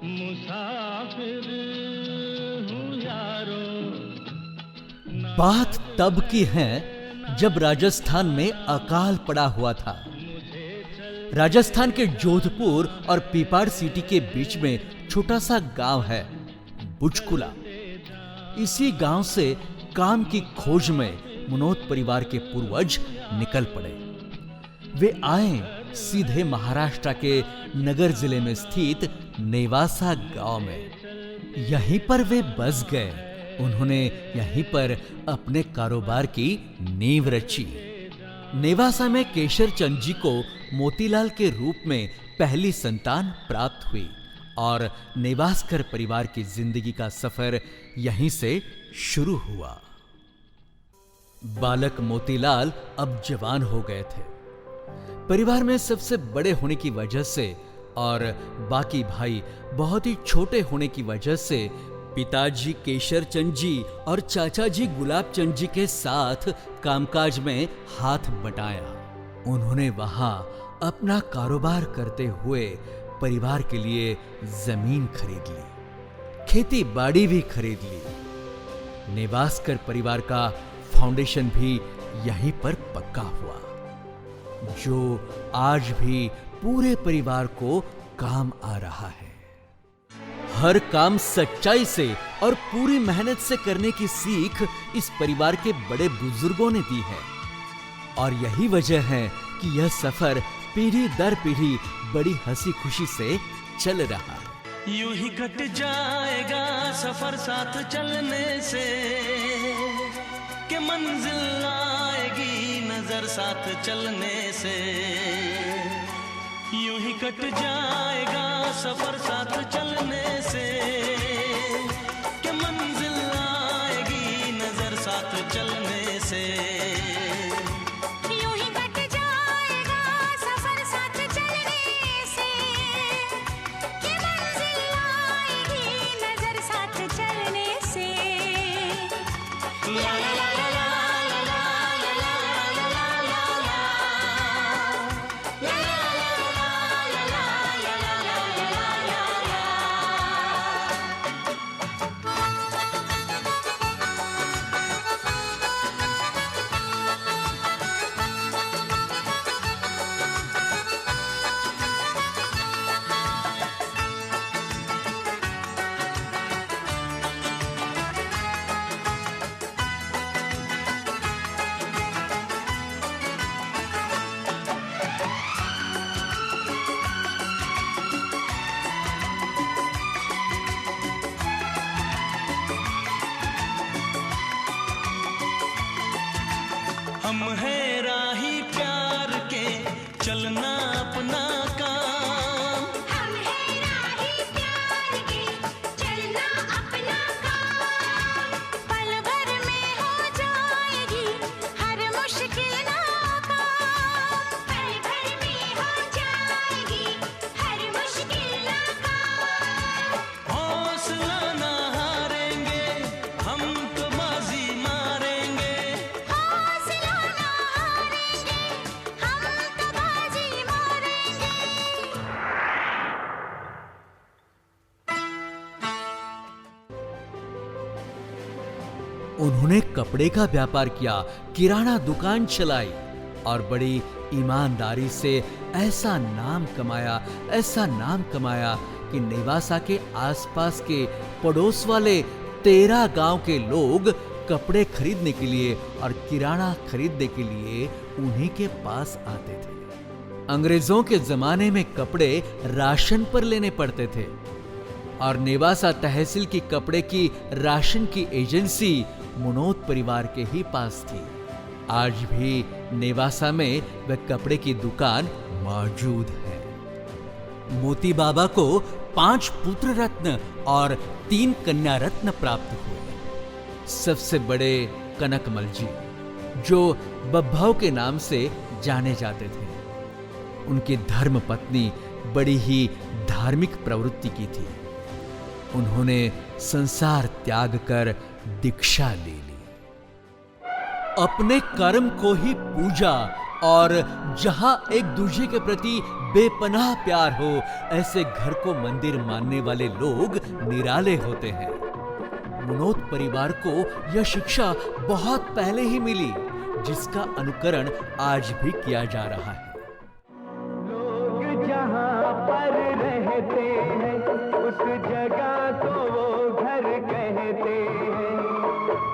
मुसाफिर हूँ यारो। बात तब की है जब राजस्थान में अकाल पड़ा हुआ था। राजस्थान के जोधपुर और पीपाड़ सिटी के बीच में छोटा सा गांव है बुचकुला। इसी गांव से काम की खोज में मुनोत परिवार के पूर्वज निकल पड़े। वे आए सीधे महाराष्ट्र के नगर जिले में स्थित नेवासा गांव में। यहीं पर वे बस गए। उन्होंने यहीं पर अपने कारोबार की नींव रची। नेवासा में केशर चंद जी को मोतीलाल के रूप में पहली संतान प्राप्त हुई और नेवासकर परिवार की जिंदगी का सफर यहीं से शुरू हुआ। बालक मोतीलाल अब जवान हो गए थे। परिवार में सबसे बड़े होने की वजह से और बाकी भाई बहुत ही छोटे होने की वजह से पिताजी केशर चंद जी और चाचा जी गुलाब चंद जी के साथ कामकाज में हाथ बटाया। उन्होंने वहां अपना कारोबार करते हुए परिवार के लिए जमीन खरीद ली, खेती बाड़ी भी खरीद ली। नेवासकर परिवार का फाउंडेशन भी यहीं पर पक्का हुआ, जो आज भी पूरे परिवार को काम आ रहा है। हर काम सच्चाई से और पूरी मेहनत से करने की सीख इस परिवार के बड़े बुजुर्गों ने दी है और यही वजह है कि यह सफर पीढ़ी दर पीढ़ी बड़ी हंसी खुशी से चल रहा है। यूं ही कट जाएगा सफर साथ चलने से, कि मंजिल आएगी नजर साथ चलने से। यूं ही कट जाएगा सफर साथ चलने से, कि मंजिल आएगी नजर साथ चलने से। यूं ही कट जाएगा सफर साथ चलने से, कि मंजिल आएगी नजर साथ चलने से। ला ला ला ला ला ला ला ला ला ला ला हम हैं राही प्यार के चलना अपना काम। हम हैं राही प्यार के चलना अपना काम। पल भर में हो जाएगी हर मुश्किल नाकाम। पल भर में हो जाएगी हर मुश्किल नाकाम। हौसला ना हारेंगे हम तो बाजी मारेंगे। हौसला ना हारेंगे हम तो बाजी मारेंगे। उन्होंने कपड़े का व्यापार किया, किराना दुकान चलाई और बड़ी ईमानदारी से ऐसा नाम कमाया कि नेवासा के आसपास के पड़ोस वाले 13 गांव के लोग कपड़े खरीदने के लिए और किराना खरीदने के लिए उन्हीं के पास आते थे। अंग्रेजों के जमाने में कपड़े राशन पर लेने पड़ते थे और नेवासा तहसील की कपड़े की राशन की एजेंसी मुनोत परिवार के ही पास थी। आज भी नेवासा में वह कपड़े की दुकान मौजूद है। मोती बाबा को 5 पुत्र रत्न और 3 कन्या रत्न प्राप्त हुए। सबसे बड़े कनकमल जी, जो बब्भाव के नाम से जाने जाते थे। उनकी धर्म पत्नी बड़ी ही धार्मिक प्रवृत्ति की थी। उन्होंने संसार त्याग कर दीक्षा ले ली। अपने कर्म को ही पूजा और जहां एक दूसरे के प्रति बेपनाह प्यार हो, ऐसे घर को मंदिर मानने वाले लोग निराले होते हैं। मुनोत परिवार को यह शिक्षा बहुत पहले ही मिली, जिसका अनुकरण आज भी किया जा रहा है। लोग जहाँ पर रहते हैं उस जगह को वो घर कहते हैं।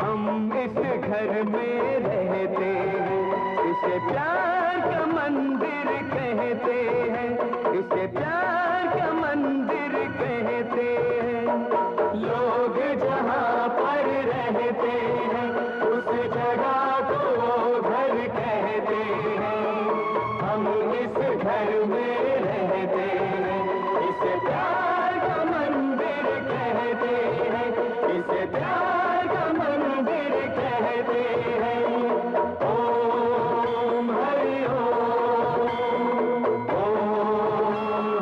हम इस घर में रहते हैं, इसे प्यार का मंदिर कहते हैं, इसे प्यार का मंदिर कहते हैं। लोग जहाँ पर रहते हैं उस जगह को वो घर कहते हैं। हम इस घर में रहते हैं, इसे प्यार का मंदिर कहते हैं, इसे प्यार का मंदिर कहते हैं। ओम हरि ओम, ओम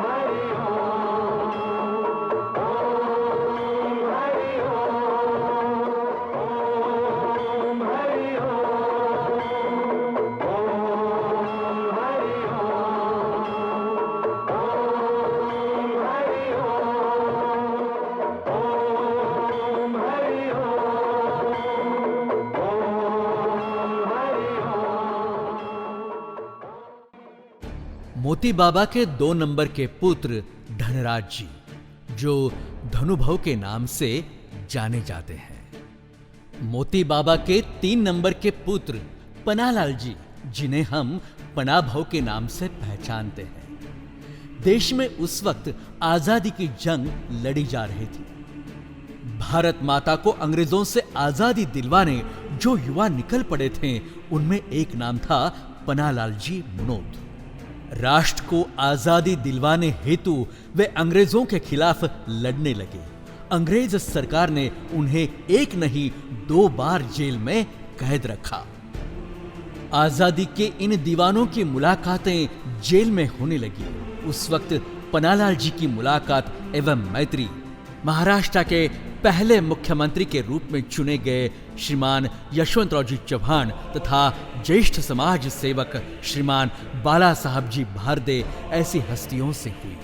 हरि ओम, ओम हरि ओम, ओम हरि ओम, ओम हरि मोती बाबा के 2 नंबर के पुत्र धनराज जी, जो धनुभव के नाम से जाने जाते हैं। मोती बाबा के 3 नंबर के पुत्र पन्नालाल जी, जिन्हें हम पन्नाभव के नाम से पहचानते हैं। देश में उस वक्त आजादी की जंग लड़ी जा रही थी। भारत माता को अंग्रेजों से आजादी दिलवाने जो युवा निकल पड़े थे, उनमें एक नाम था पन्नालाल जी मुनोत। राष्ट्र को आजादी दिलवाने हेतु वे अंग्रेजों के खिलाफ लड़ने लगे। अंग्रेज सरकार ने उन्हें एक नहीं 2 बार जेल में कैद रखा। आजादी के इन दीवानों की मुलाकातें जेल में होने लगी। उस वक्त पन्नालाल जी की मुलाकात एवं मैत्री महाराष्ट्र के पहले मुख्यमंत्री के रूप में चुने गए श्रीमान यशवंतराव जी चौहान तथा ज्येष्ठ समाज सेवक श्रीमान बाला साहब जी भारदे ऐसी हस्तियों से हुई।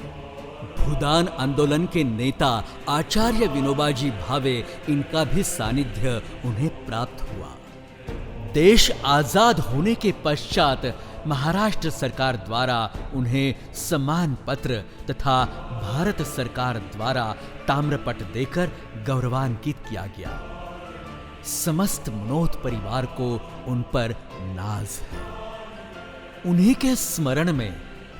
भूदान आंदोलन के नेता आचार्य विनोबा जी भावे, इनका भी सानिध्य उन्हें प्राप्त हुआ। देश आजाद होने के पश्चात महाराष्ट्र सरकार द्वारा उन्हें सम्मान पत्र तथा भारत सरकार द्वारा ताम्रपट देकर गौरवान्वित किया गया। समस्त मुनोत परिवार को उन पर नाज है। उन्हीं के स्मरण में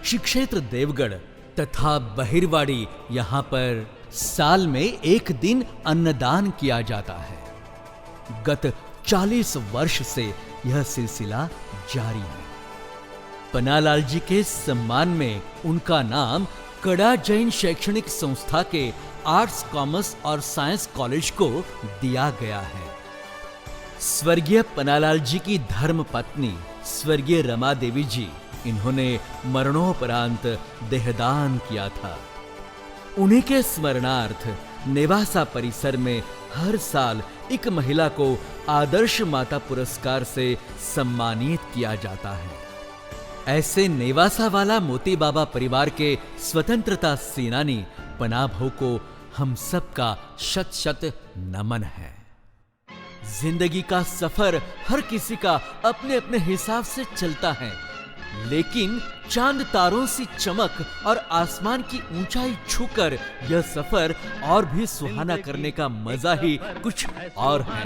श्री क्षेत्र देवगढ़ तथा बहिरवाड़ी यहाँ पर साल में एक दिन अन्नदान किया जाता है। गत 40 वर्ष से यह सिलसिला जारी है। पन्नालाल जी के सम्मान में उनका नाम कड़ा जैन शैक्षणिक संस्था के आर्ट्स, कॉमर्स और साइंस कॉलेज को दिया गया है। स्वर्गीय पन्नालाल जी की धर्म पत्नी स्वर्गीय रमा देवी जी, इन्होंने मरणोपरांत देहदान किया था। उन्हीं के स्मरणार्थ नेवासा परिसर में हर साल एक महिला को आदर्श माता पुरस्कार से सम्मानित किया जाता है। ऐसे नेवासा वाला मोती बाबा परिवार के स्वतंत्रता सेनानी पन्नाभव को हम सबका शत शत नमन है। जिंदगी का सफर हर किसी का अपने अपने हिसाब से चलता है, लेकिन चांद तारों सी चमक और आसमान की ऊंचाई छूकर यह सफर और भी सुहाना करने का मजा ही कुछ और है।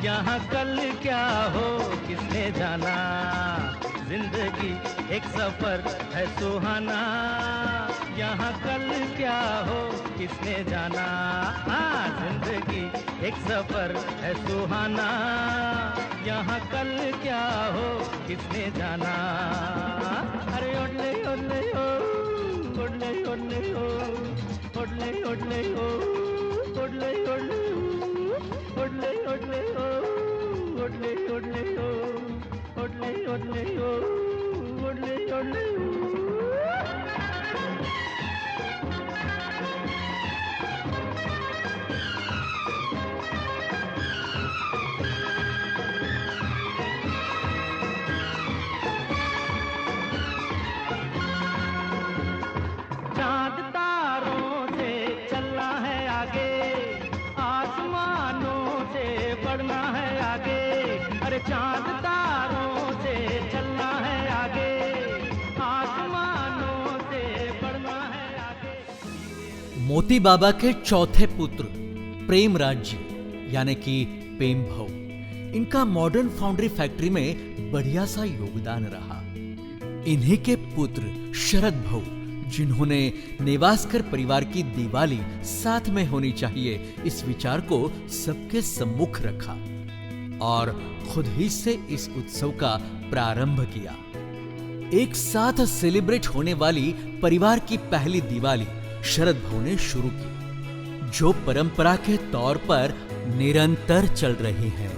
यहाँ कल क्या हो किसने जाना, जिंदगी एक सफर है सुहाना। यहाँ कल क्या हो किसने जाना, जिंदगी एक सफर है सुहाना। यहाँ कल क्या हो किसने जाना। अरे ओडले ओडले ओ, ओडले ओडले ओ, ओडले ओडले ओ, ओडले ओडले ओ, ओडले ओडले ओ, ओडले ओडले ओ, ओडले ओडले ओ, ओडले ओडले ओ। चांद तारों से चलना है आगे, आसमानों से बढ़ना है आगे। मोती बाबा के चौथे पुत्र प्रेम राज्य यानी कि प्रेम भव, इनका मॉडर्न फाउंड्री फैक्ट्री में बढ़िया सा योगदान रहा। इन्हीं के पुत्र शरद भव, जिन्होंने नेवास्कर परिवार की दिवाली साथ में होनी चाहिए इस विचार को सबके सम्मुख रखा और खुद ही से इस उत्सव का प्रारंभ किया। एक साथ सेलिब्रेट होने वाली परिवार की पहली दिवाली शरद भव ने शुरू की, जो परंपरा के तौर पर निरंतर चल रही है।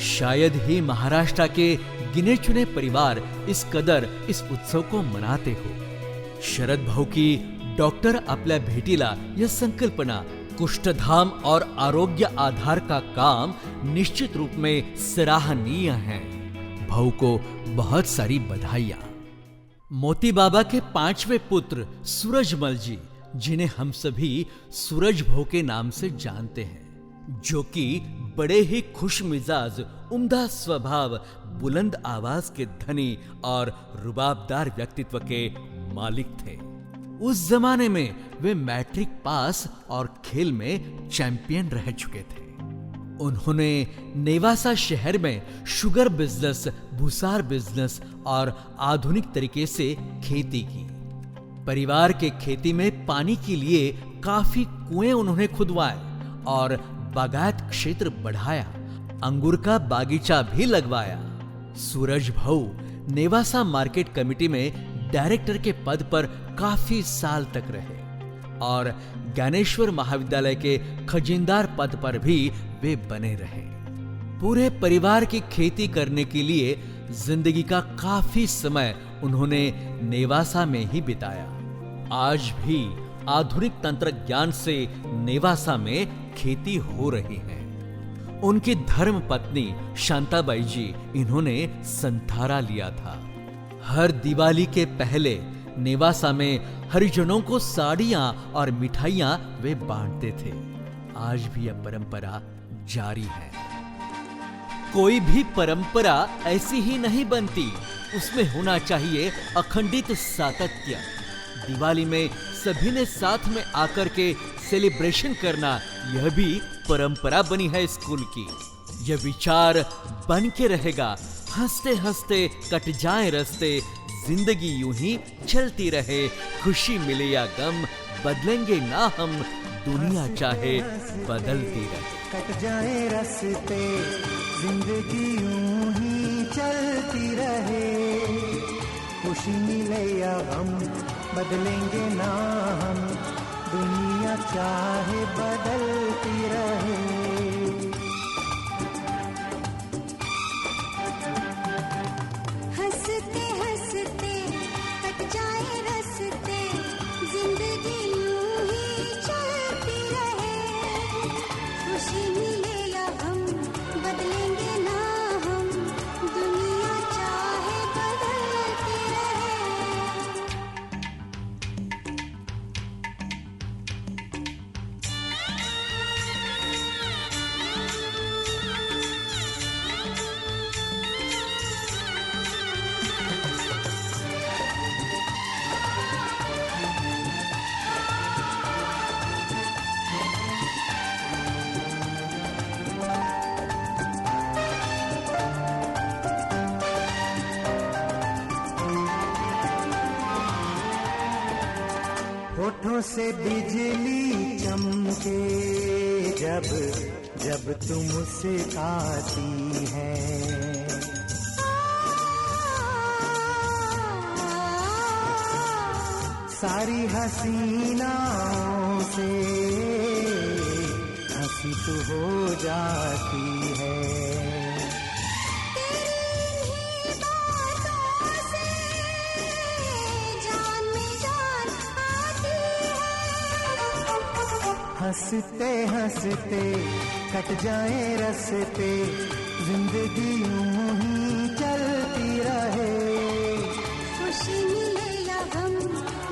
शायद ही महाराष्ट्र के गिने चुने परिवार इस कदर इस उत्सव को मनाते हो। शरद भाऊ की डॉक्टर आपल्या भेटीला यह संकल्पना कुष्ठधाम और आरोग्य आधार का काम निश्चित रूप में सराहनीय है। भाऊ को बहुत सारी बधाइयां। मोती बाबा के पांचवे पुत्र सूरजमल जी, जिन्हें हम सभी सूरज भाऊ के नाम से जानते हैं, जो कि बड़े ही खुश मिजाज, उम्दा स्वभाव, बुलंद आवाज के धनी और रुबाबदार व्यक्तित्व के मालिक थे। उस जमाने में वे मैट्रिक पास और खेल में चैंपियन रह चुके थे। उन्होंने नेवासा शहर में शुगर बिजनेस, भूसार बिजनेस और आधुनिक तरीके से खेती की। परिवार के खेती में पानी के लिए काफी कुएं उन्होंने खुदवाए और बागायत क्षेत्र बढ़ाया, अंगूर का बागीचा भी लगवाया। सूरज भाऊ नेवासा मार्केट कमेटी में डायरेक्टर के पद पर काफी साल तक रहे और ज्ञानेश्वर महाविद्यालय के खजिनदार पद पर भी वे बने रहे। पूरे परिवार की खेती करने के लिए जिंदगी का काफी समय उन्होंने नेवासा में ही बिताया। आज भी आधुनिक तंत्र ज्ञान से नेवासा में खेती हो रही है। उनकी धर्म पत्नी शांताबाई जी, इन्होंने संथारा लिया था। हर दिवाली के पहले नेवासा में हरिजनों को साड़ियां और मिठाइयां वे बांटते थे। आज भी यह परंपरा जारी है। कोई भी परंपरा ऐसी ही नहीं बनती, उसमें होना चाहिए अखंडित सातत्य। दिवाली में सभी ने साथ में आकर के सेलिब्रेशन करना, यह भी परंपरा बनी है स्कूल की। यह विचार बन के रहेगा। हंसते हंसते कट जाए रास्ते, जिंदगी यूं ही चलती रहे, खुशी मिले या गम बदलेंगे ना हम, दुनिया चाहे बदलती रहे। कट जाए रास्ते, जिंदगी यूं ही चलती रहे, खुशी मिले या गम बदलेंगे ना हम, दुनिया चाहे बदलती रहे। हंसते हंसते कट जाए रास्ते, जिंदगी यूं ही चलती रहे, खुशी मिले या गम बदलेंगे ना हम, दुनिया चाहे बदलती रहे। होठों से बिजली चमके जब जब तुम मुस्कुराती है, सारी हसीनाओं से हंसी तो हो जाती है। हंसते हंसते कट जाए रास्ते, जिंदगी यूं ही चलती रहे, खुशी मिले या गम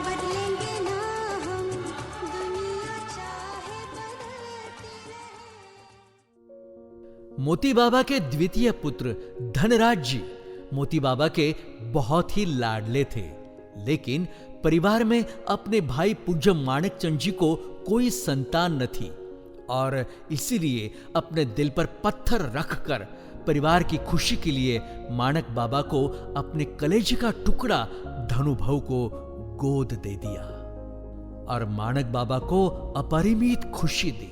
बदलेंगे ना हम, दुनिया चाहे बदलती रहे। मोती बाबा के द्वितीय पुत्र धनराज जी मोती बाबा के बहुत ही लाडले थे, लेकिन परिवार में अपने भाई पूज्य माणक चंद जी को कोई संतान न थी और इसीलिए अपने दिल पर पत्थर रखकर परिवार की खुशी के लिए माणक बाबा को अपने कलेजे का टुकड़ा धनुभाऊ को गोद दे दिया और माणक बाबा को अपरिमित खुशी दी।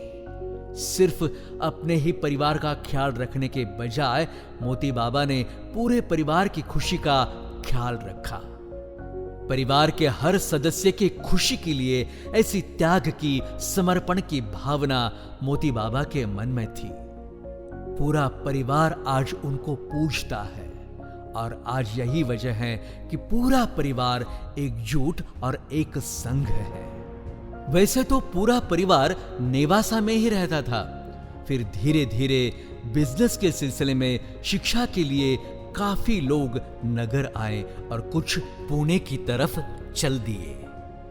सिर्फ अपने ही परिवार का ख्याल रखने के बजाय मोती बाबा ने पूरे परिवार की खुशी का ख्याल रखा। परिवार के हर सदस्य की खुशी के लिए ऐसी त्याग की, समर्पण की भावना मोती बाबा के मन में थी। पूरा परिवार आज उनको पूजता है और आज यही वजह है कि पूरा परिवार एकजुट और एक संघ है। वैसे तो पूरा परिवार नेवासा में ही रहता था, फिर धीरे धीरे बिजनेस के सिलसिले में शिक्षा के लिए काफी लोग नगर आए और कुछ पुणे की तरफ चल दिए।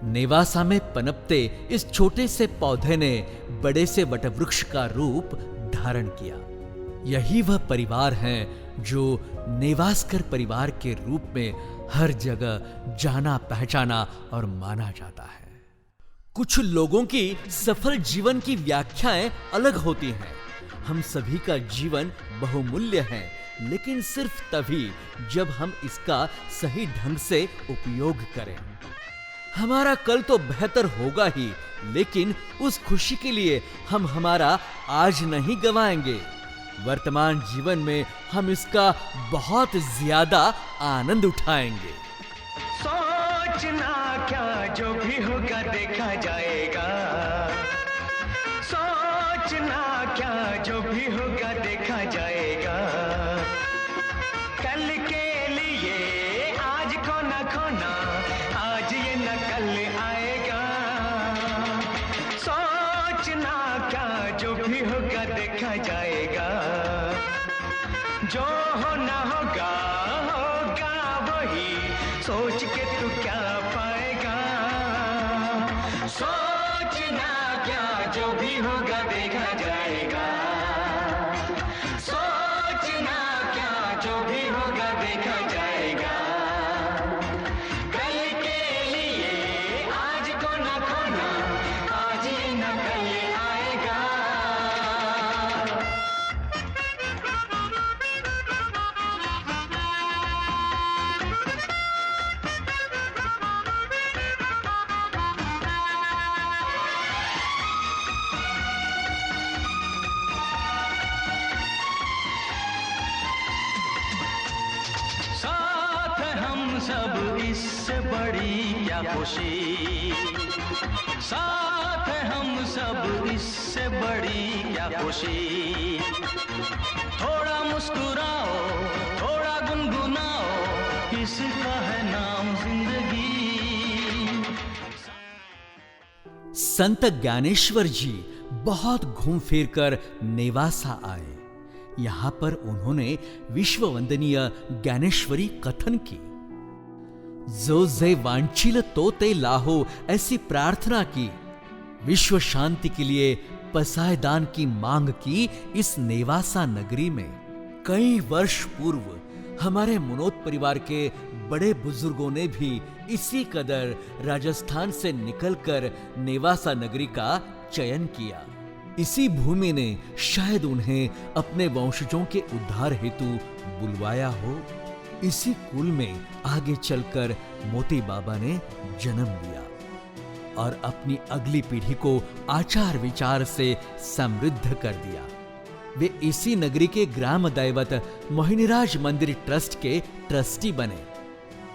नेवासा में पनपते इस छोटे से पौधे ने बड़े से वटवृक्ष का रूप धारण किया। यही वह परिवार है जो नेवासकर परिवार के रूप में हर जगह जाना पहचाना और माना जाता है। कुछ लोगों की सफल जीवन की व्याख्याएं अलग होती हैं। हम सभी का जीवन बहुमूल्य है, लेकिन सिर्फ तभी जब हम इसका सही ढंग से उपयोग करें। हमारा कल तो बेहतर होगा ही, लेकिन उस खुशी के लिए हम हमारा आज नहीं गंवाएंगे। वर्तमान जीवन में हम इसका बहुत ज्यादा आनंद उठाएंगे। सोचना क्या, जो भी होगा देखा जाएगा। सोचना क्या, जो भी होगा देखा जाएगा। कल के लिए आज को न खोना, आज ये न कल आएगा। सोचना क्या, जो भी होगा देखा जाएगा। जो होना होगा होगा वही, सोच के तू क्या पाएगा। सोचना क्या, जो भी होगा देखा जाएगा। सोचना क्या, जो भी होगा देखा जाएगा। कल के लिए आज को न खोना, आज ही न कल आएगा। साथ हम सब इससे बड़ी क्या खुशी। साथ हम सब इससे बड़ी क्या खुशी। थोड़ा मुस्कुराओ, थोड़ा गुनगुनाओ, इसका है नाम जिंदगी। संत ज्ञानेश्वर जी बहुत घूम फिर कर नेवासा आए। यहां पर उन्होंने विश्व वंदनीय ज्ञानेश्वरी कथन की। जो जे वांछिल तो ते लाहो, ऐसी प्रार्थना की। विश्व शांति के लिए पसायदान की मांग की इस नेवासा नगरी में। कई वर्ष पूर्व हमारे मुनोत परिवार के बड़े बुजुर्गों ने भी इसी कदर राजस्थान से निकलकर नेवासा नगरी का चयन किया। इसी भूमि ने शायद उन्हें अपने वंशजों के उद्धार हेतु बुलवाया हो। इसी कुल में आगे चलकर मोती बाबा ने जन्म लिया और अपनी अगली पीढ़ी को आचार विचार से समृद्ध कर दिया। वे इसी नगरी के ग्राम दैवत मोहिनीराज मंदिर ट्रस्ट के ट्रस्टी बने।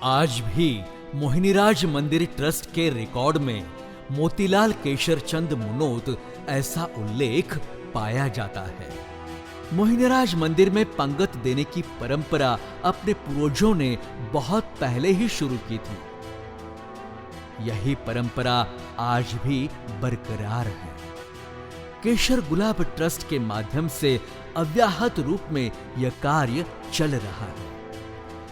आज भी मोहिनीराज मंदिर ट्रस्ट के रिकॉर्ड में मोतीलाल केशर चंद मुनोत ऐसा उल्लेख पाया जाता है। मोहिनीराज मंदिर में पंगत देने की परंपरा अपने पूर्वजों ने बहुत पहले ही शुरू की थी। यही परंपरा आज भी बरकरार है। केशर गुलाब ट्रस्ट के माध्यम से अव्याहत रूप में यह कार्य चल रहा है।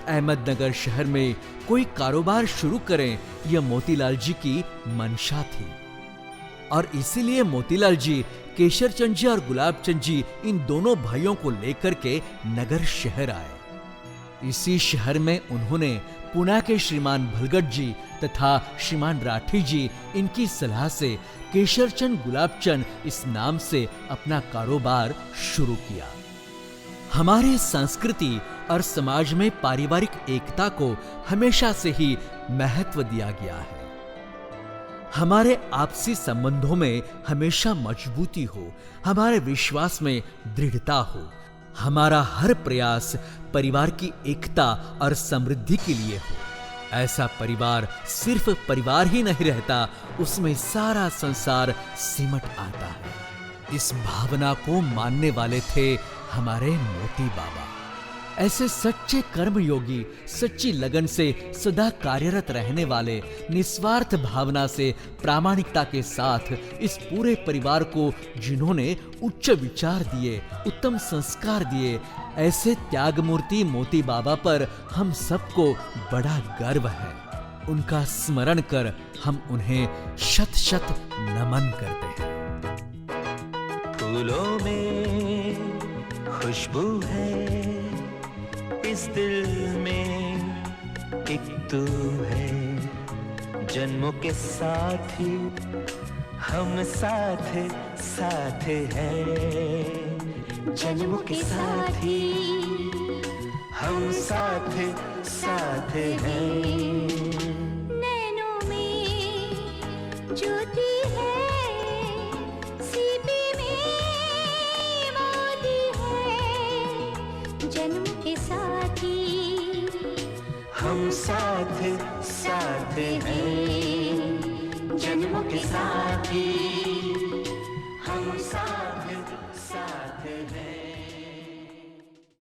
अहमदनगर शहर में कोई कारोबार शुरू करें, यह मोतीलाल जी की मंशा थी और इसीलिए मोतीलाल जी केशर चंद जी और गुलाब चंद जी इन दोनों भाइयों को लेकर के नगर शहर आए। इसी शहर में उन्होंने पुणे के श्रीमान भलगट जी तथा श्रीमान राठी जी इनकी सलाह से केशरचंद गुलाबचंद इस नाम से अपना कारोबार शुरू किया। हमारे संस्कृति और समाज में पारिवारिक एकता को हमेशा से ही महत्व दिया गया है। हमारे आपसी संबंधों में हमेशा मजबूती हो, हमारे विश्वास में दृढ़ता हो। हमारा हर प्रयास परिवार की एकता और समृद्धि के लिए हो। ऐसा परिवार सिर्फ परिवार ही नहीं रहता, उसमें सारा संसार सिमट आता है। इस भावना को मानने वाले थे हमारे मोती बाबा। ऐसे सच्चे कर्मयोगी, सच्ची लगन से सदा कार्यरत रहने वाले, निस्वार्थ भावना से प्रामाणिकता के साथ इस पूरे परिवार को जिन्होंने उच्च विचार दिए, उत्तम संस्कार दिए, ऐसे त्यागमूर्ति मोती बाबा पर हम सबको बड़ा गर्व है। उनका स्मरण कर हम उन्हें शत शत नमन करते हैं। फूलों में खुशबू है, इस दिल में एक तू है, जन्मों के साथी हम साथ साथ हैं, जन्मों के साथी हम साथ साथ हैं। नैनों में ज्योति है, सीपी में मोती है, जन्म के साथी हम साथ साथ हैं, जन्मों के साथी हम साथ